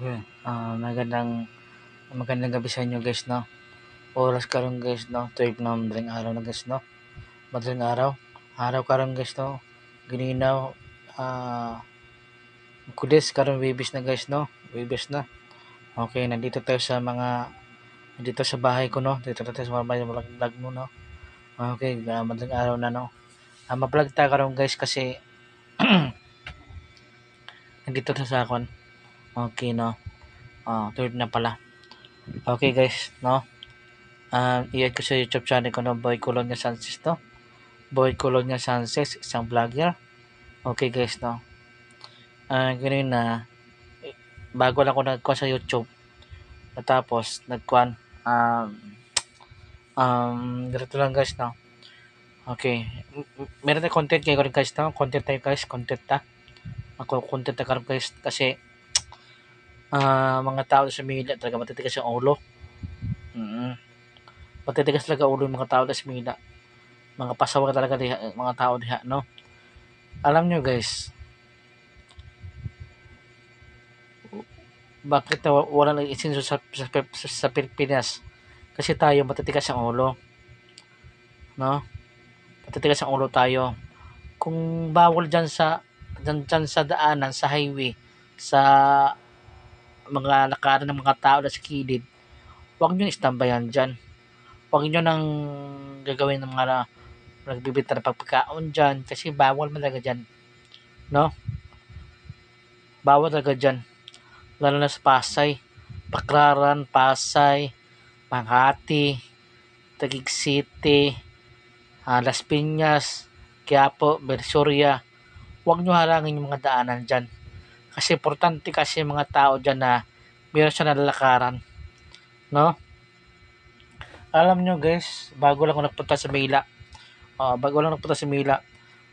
Okay. Magandang gabi sa inyo guys, no? Oras karon guys, no? 12 na madaling araw na guys, no? Madaling araw. Araw karon guys, no? Gininaw. Kulis karon Webis na guys, no? Webis na. Okay, nandito sa bahay ko, no? Dito tayo sa bahay vlog mo, no? Okay, madaling araw na, no? Ma-vlog tayo karon guys kasi nandito tayo sa akon. Okay, no? 3 na pala. Okay guys, no? I-add ko sa YouTube channel ko, no? Boy Colonia Sanchez, no? Boy Colonia Sanchez, isang vlogger. Okay guys, no? Ganun na, bago lang ako nagkuhan sa YouTube. Tapos, ganito lang guys, no? Okay. Meron na content kayo rin guys, no? Content tayo guys, content ta. Ako, content ta karon guys, kasi mga tao sa Manila talaga matitigas yung ulo. Matitigas talaga ulo yung mga tao sa Manila. Mga pasawa talaga diha, mga tao diha, no? Alam nyo guys, bakit wala nang isinso sa Pilipinas? Kasi tayo matitigas ang ulo, no? Matitigas ang ulo tayo. Kung bawal dyan sa daanan, sa highway, sa mga lakaran ng mga tao na sa kilid, huwag nyo istambayan dyan. Huwag nyo nang gagawin ng mga nagbibita ng pagpagkaon dyan kasi bawal talaga dyan, no? Bawal talaga dyan. Lalo na sa Pasay, Baclaran, Pasay, Makati, Taguig City, Las Piñas, Quiapo, Bersoria. Huwag nyo halangin yung mga daanan dyan. Kasi importante kasi yung mga tao dyan na meron siya nalalakaran. No? Alam nyo guys, bago lang ako nagpunta sa Maynila.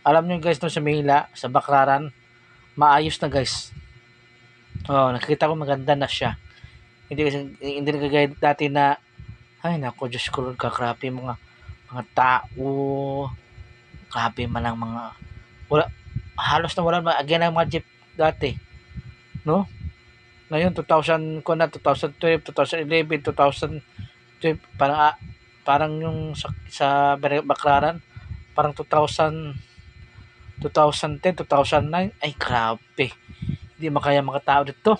Alam nyo guys, no, sa Maynila, sa Baclaran, maayos na guys. Nakikita ko maganda na siya. Hindi na kagaya dati na, ay nako, Diyos ko, kakrapi mga tao, grabe man lang halos na wala again ang mga jeep dati, no? Ngayon 2012, 2011, 2012 parang yung sa Baclaran parang 2010, 2009, ay grabe, hindi makaya mga tao dito.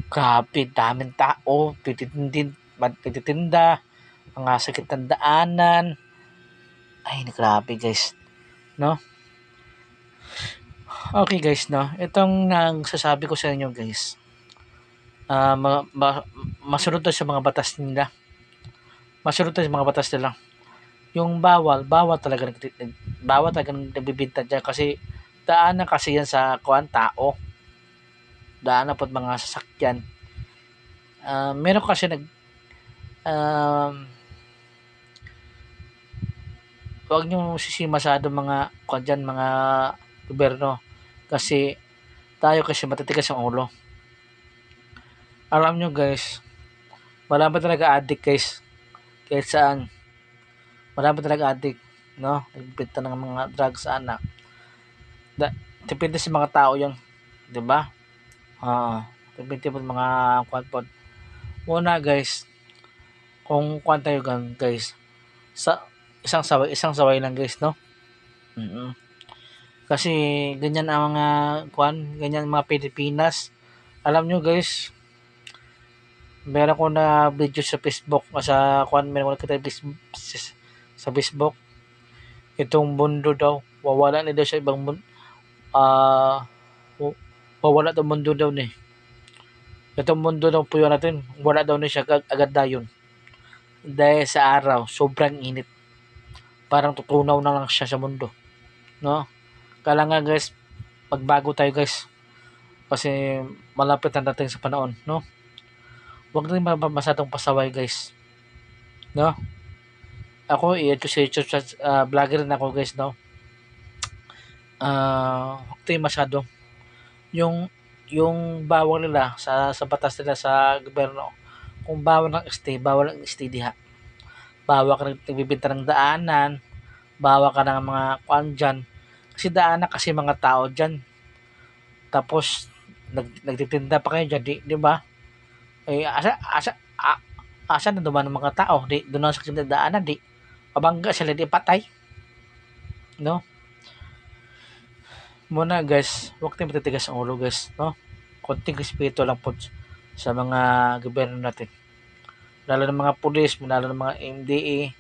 Grabe, daming tao, tititinda, mga sakit ng daanan. Ay, grabe guys, no? Okay guys, no? Itong nagsasabi ko sa inyo guys, masunod tayo sa mga batas nila. Masunod tayo sa mga batas nila. Yung bawal talaga nagbibinta dyan kasi daanan kasi yan sa tao. Daanan po mga sasakyan. Meron kasi huwag nyo sisi masyado mga mga gobyerno kasi tayo kasi matitigas ang ulo. Alam nyo guys, wala ba talaga addict guys? Kahit saan. Wala ba talaga addict, no? Nagbibenta ng mga drugs sana. Depende sa mga tao yan. Diba? Depende po mga kwanpod. Una guys, kung tayo guys, sa isang saway lang guys, no? Kasi ganyan ang mga ganyan mga Pilipinas. Alam nyo guys, meron ko na video sa Facebook meron ko na sa Facebook. Itong mundo daw, wawala na daw sa ibang mundo. Wawala daw mundo daw ni. Itong mundo daw po yun natin, wala daw na siya agad na yun. Dahil sa araw, sobrang init. Parang tutunaw na lang siya sa mundo. No? Kailangan guys, magbago tayo guys. Kasi malapit na natin sa panahon, no? Huwag na masyadong pasaway guys. No? Ako, i-add ko sa YouTube, vlogger rin ako guys, no? Huwag tayo masyado. Yung bawal nila sa batas nila sa gobyerno, kung bawal ng stay diha. Bawal ka nagbibinta ng daanan, bawal ka ng mga dyan. Kasi daanan kasi mga tao dyan. Tapos, nagtitinda pa kayo diyan, 'di ba? Eh, asa na duman ang mga tao, 'di doon lang sa kinadaanan, 'di mabangga sila, 'di patay, 'no? Muna guys, huwag tayong matitigas ang ulo guys, 'no? Konting respeto lang po sa mga gobyerno natin, lalo ng mga pulis, lalo ng mga MDA,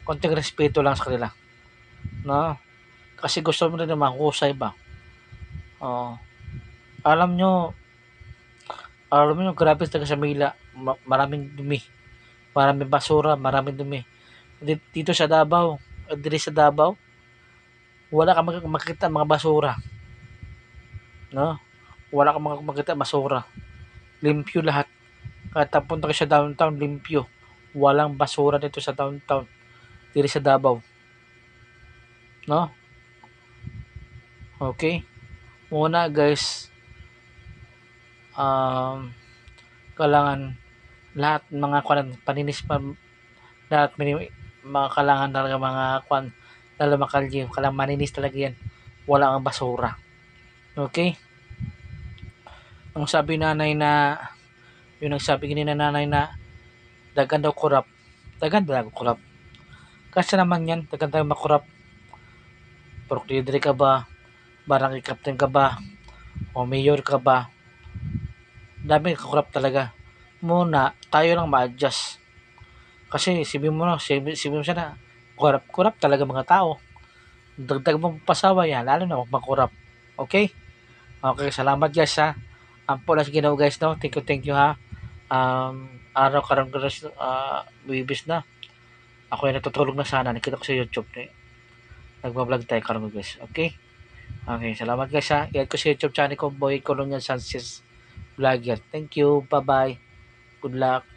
konting respeto lang sa kanila, 'no? Kasi gusto mo rin na mahusay ba? Oo. Alam nyo, alam nyo, grabe talaga sa Manila, maraming dumi, maraming basura, maraming dumi. Dito sa Davao, dito sa Davao, wala kang makita mga basura, no? Wala kang makita basura. Limpyo lahat. Kahit punta ka sa downtown, limpyo. Walang basura dito sa downtown, dito sa Davao, no? Okay? Una guys, kailangan lahat mga paninis pa, lahat mga kailangan talaga mga lalo makalye, kailangan maninis talaga yan. Wala kang basura. Okay? Ang sabi nanay na, yung nagsabi kanina nanay na, dagan daw kurap. Dagan daw kurap. Kasi naman yan, dagan tayo makurap. Pork leader ka ba? Barangay captain ka ba? O mayor ka ba? Dami kakurap talaga. Muna, tayo lang ma-adjust. Kasi sabihin mo siya na, kurap talaga mga tao. Dagdag mo pasawa yan, lalo na magmakurap. Okay? Okay, salamat guys ha. Ampo lang Ginoo guys, no? Thank you ha. Araw karang bibis na. Ako ay natutulog na sana. Nakita ko sa YouTube. Nagbablog tayo karang guys. Okay? Okay, salamat guys ha. I-add ko sa YouTube channel ko, Boy Colonial Sanchez Vlogger. Thank you. Bye-bye. Good luck.